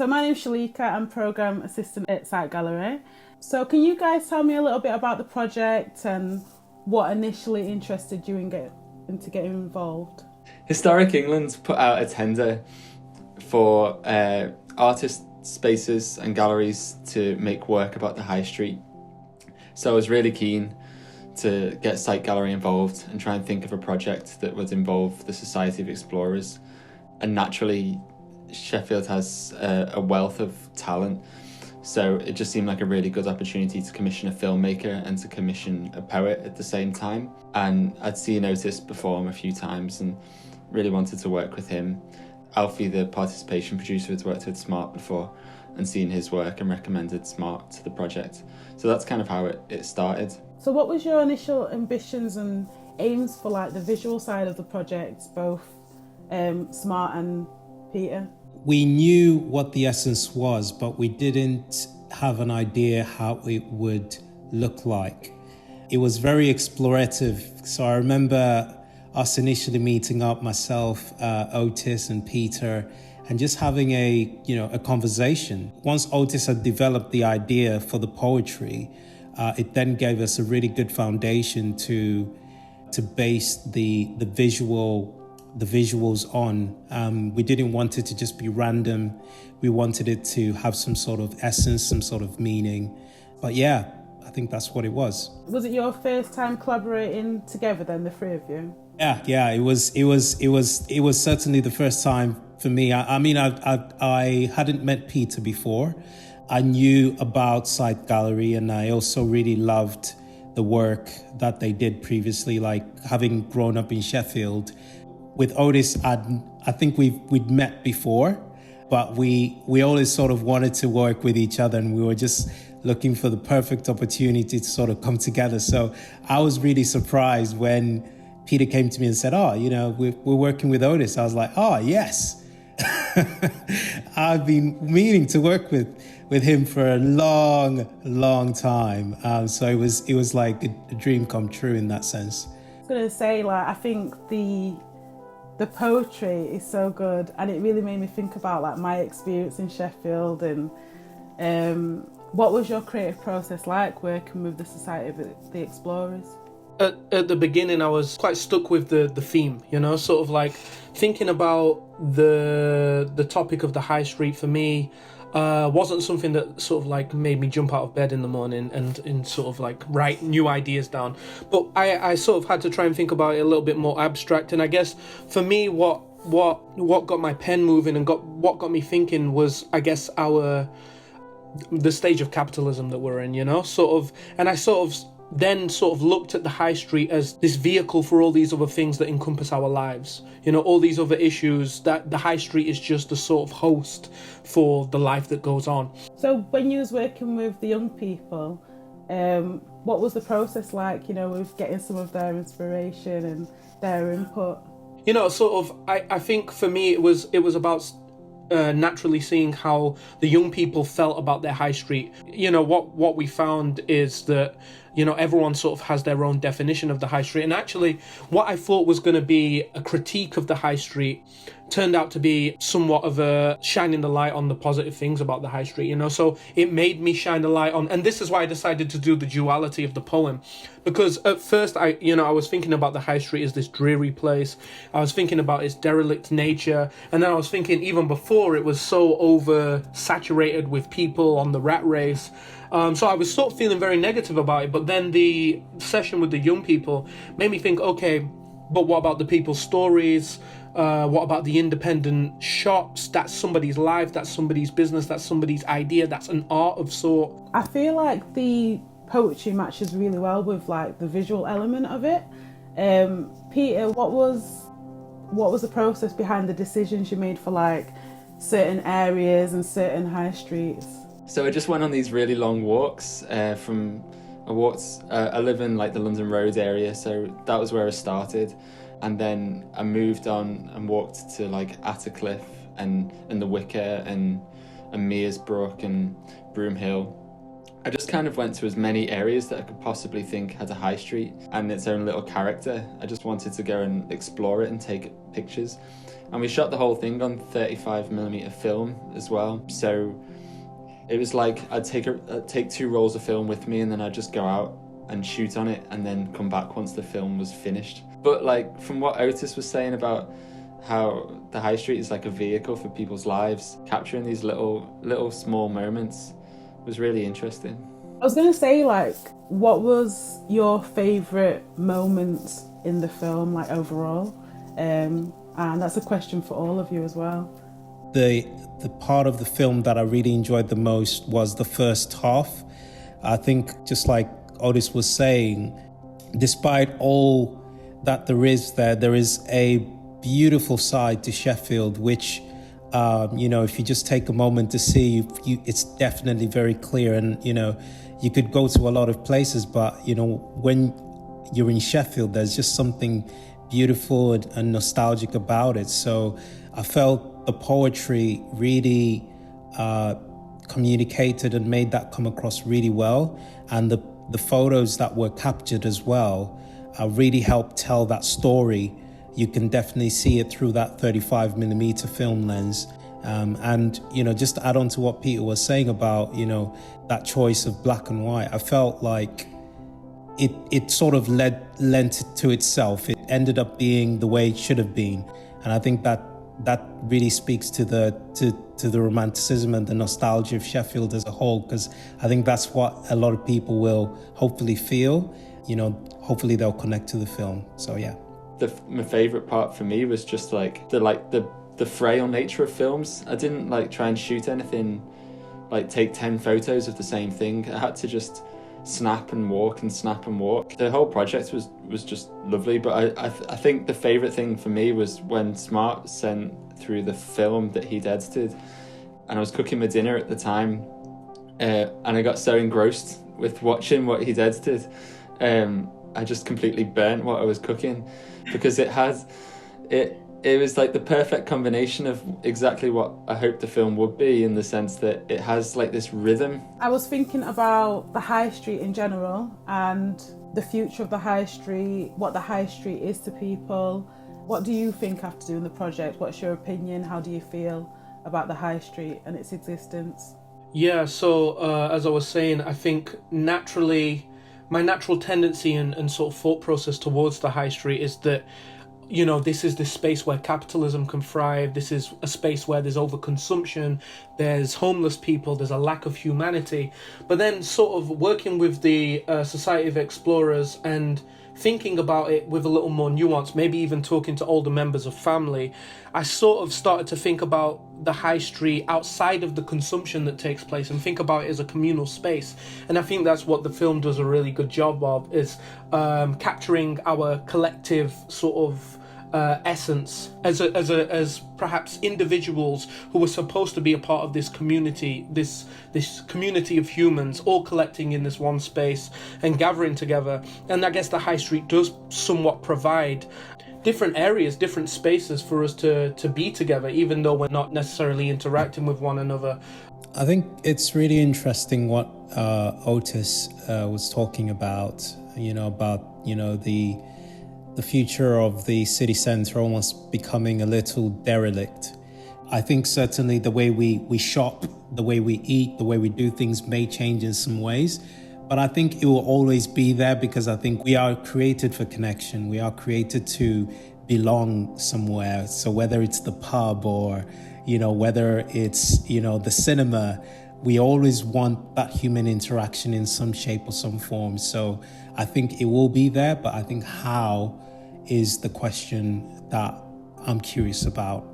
So my name's Shalikah, I'm Programme Assistant at Site Gallery. So can you guys tell me a little bit about the project and what initially interested you into getting involved? Historic England put out a tender for artist spaces and galleries to make work about the High Street. So I was really keen to get Site Gallery involved and try and think of a project that would involve the Society of Explorers. And naturally, Sheffield has a wealth of talent, so it just seemed like a really good opportunity to commission a filmmaker and to commission a poet at the same time. And I'd seen Otis perform a few times and really wanted to work with him. Alfie, the participation producer, had worked with Smart before and seen his work and recommended Smart to the project. So that's kind of how it started. So what was your initial ambitions and aims for like the visual side of the project, both Smart and Peter? We knew what the essence was, but we didn't have an idea how it would look like. It was very explorative. So I remember us initially meeting up, myself, Otis and Peter, and just having a conversation. Once Otis had developed the idea for the poetry, it then gave us a really good foundation to base the visuals on. We didn't want it to just be random. We wanted it to have some sort of essence, some sort of meaning. But yeah, I think that's what it was. Was it your first time collaborating together then, the three of you? Yeah. It was certainly the first time for me. I hadn't met Peter before. I knew about Site Gallery, and I also really loved the work that they did previously, like having grown up in Sheffield. With Otis, I think we'd met before, but we always sort of wanted to work with each other, and we were just looking for the perfect opportunity to sort of come together. So I was really surprised when Peter came to me and said, we're working with Otis. I was like, oh, yes. I've been meaning to work with him for a long time. So it was like a dream come true in that sense. I was going to say, I think the poetry is so good, and it really made me think about my experience in Sheffield. And what was your creative process like working with the Society of the Explorers? At the beginning, I was quite stuck with the theme, sort of thinking about the topic of the High Street for me. Wasn't something that sort of made me jump out of bed in the morning and sort of write new ideas down. But I sort of had to try and think about it a little bit more abstract. And I guess for me, what got my pen moving and what got me thinking was, I guess, the stage of capitalism that we're in, and I sort of then sort of looked at the High Street as this vehicle for all these other things that encompass our lives. All these other issues, that the High Street is just a sort of host for the life that goes on. So when you was working with the young people, what was the process like, with getting some of their inspiration and their input? I think for me it was about naturally seeing how the young people felt about their High Street. What we found is that everyone sort of has their own definition of the High Street, and actually what I thought was going to be a critique of the High Street turned out to be somewhat of a shining the light on the positive things about the High Street, so it made me shine the light on, and this is why I decided to do the duality of the poem, because at first I was thinking about the High Street as this dreary place. I was thinking about its derelict nature, and then I was thinking even before it was so oversaturated with people on the rat race. So I was sort of feeling very negative about it, but then the session with the young people made me think, okay, but what about the people's stories? What about the independent shops? That's somebody's life, that's somebody's business, that's somebody's idea, that's an art of sort. I feel like the poetry matches really well with the visual element of it. Peter, what was the process behind the decisions you made for certain areas and certain high streets? So I just went on these really long walks. I live in the London Road area, so that was where I started. And then I moved on and walked to Attercliffe and the Wicker and Mearsbrook and Broom Hill. I just kind of went to as many areas that I could possibly think had a high street and its own little character. I just wanted to go and explore it and take pictures. And we shot the whole thing on 35mm film as well. So it was like I'd take 2 rolls of film with me, and then I'd just go out and shoot on it and then come back once the film was finished. But like from what Otis was saying about how the high street is like a vehicle for people's lives, capturing these little small moments was really interesting. I was going to say, like, what was your favourite moment in the film, like, overall? And that's a question for all of you as well. The part of the film that I really enjoyed the most was the first half. I think, just like Otis was saying, despite all that there is a beautiful side to Sheffield, which if you just take a moment to see, it's definitely very clear. And, you could go to a lot of places, but, when you're in Sheffield, there's just something beautiful and nostalgic about it. So I felt the poetry really communicated and made that come across really well. And the photos that were captured as well really helped tell that story. You can definitely see it through that 35mm film lens. And, just to add on to what Peter was saying about, that choice of black and white, I felt like it sort of lent to itself. It ended up being the way it should have been. And I think that really speaks to the romanticism and the nostalgia of Sheffield as a whole, because I think that's what a lot of people will hopefully feel. Hopefully they'll connect to the film. So, yeah. My favourite part for me was just like the frail nature of films. I didn't like try and shoot anything, like take 10 photos of the same thing. I had to just snap and walk. The whole project was just lovely, but I think the favourite thing for me was when Smart sent through the film that he'd edited, and I was cooking my dinner at the time, and I got so engrossed with watching what he'd edited, I just completely burnt what I was cooking, because it was like the perfect combination of exactly what I hoped the film would be, in the sense that it has like this rhythm. I was thinking about the high street in general and the future of the high street, what the high street is to people. What do you think after doing the project? What's your opinion? How do you feel about the high street and its existence? Yeah, so as I was saying, I think my natural tendency and sort of thought process towards the high street is that, this is this space where capitalism can thrive. This is a space where there's overconsumption, there's homeless people, there's a lack of humanity. But then sort of working with the Society of Explorers and thinking about it with a little more nuance, maybe even talking to older members of family, I sort of started to think about the high street outside of the consumption that takes place and think about it as a communal space. And I think that's what the film does a really good job of, is capturing our collective sort of essence as perhaps individuals who were supposed to be a part of this community, this community of humans all collecting in this one space and gathering together. And I guess the high street does somewhat provide different areas, different spaces for us to be together, even though we're not necessarily interacting with one another. I think it's really interesting what Otis was talking about, the future of the city centre almost becoming a little derelict. I think certainly the way we shop, the way we eat, the way we do things may change in some ways, but I think it will always be there, because I think we are created for connection. We are created to belong somewhere. So whether it's the pub or, whether it's, the cinema, we always want that human interaction in some shape or some form. So I think it will be there, but I think how is the question that I'm curious about.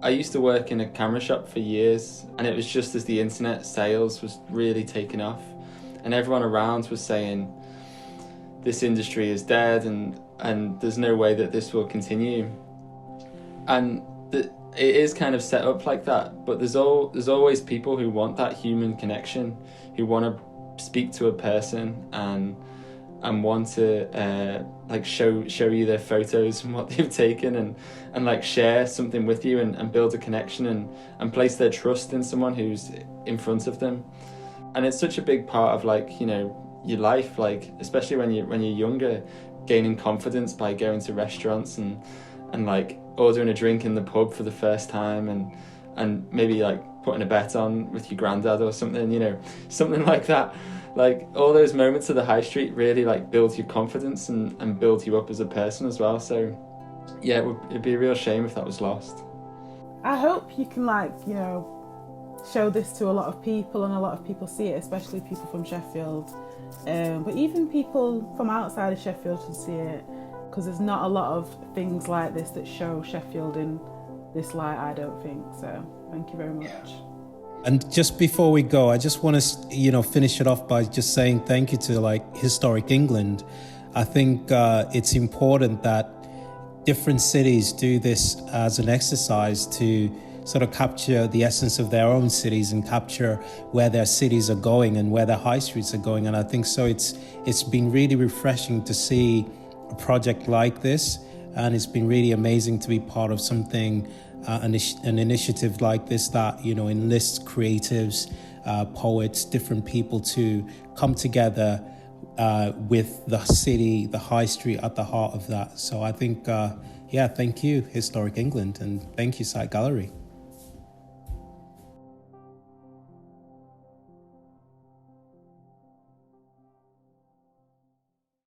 I used to work in a camera shop for years, and it was just as the internet sales was really taking off, and everyone around was saying this industry is dead and there's no way that this will continue. And it is kind of set up like that, but there's always people who want that human connection, who want to speak to a person and want to show you their photos and what they've taken and like share something with you and build a connection and place their trust in someone who's in front of them. and it's such a big part of like, you know, your life, like especially when you're younger, gaining confidence by going to restaurants and like ordering a drink in the pub for the first time, and maybe like putting a bet on with your granddad or something, you know, something like that. Like all those moments of the high street really like build your confidence and build you up as a person as well. So yeah, it'd be a real shame if that was lost. I hope you can, like, you know, show this to a lot of people and a lot of people see it, especially people from Sheffield. But even people from outside of Sheffield should see it, because there's not a lot of things like this that show Sheffield in this light, I don't think. So thank you very much. And just before we go, I just want to, you know, finish it off by just saying thank you to like Historic England. I think it's important that different cities do this as an exercise to sort of capture the essence of their own cities and capture where their cities are going and where their high streets are going. And I think so it's been really refreshing to see a project like this, and it's been really amazing to be part of something, an initiative like this that, you know, enlists creatives, poets, different people to come together with the city, the high street at the heart of that. So I think, thank you, Historic England, and thank you, Site Gallery.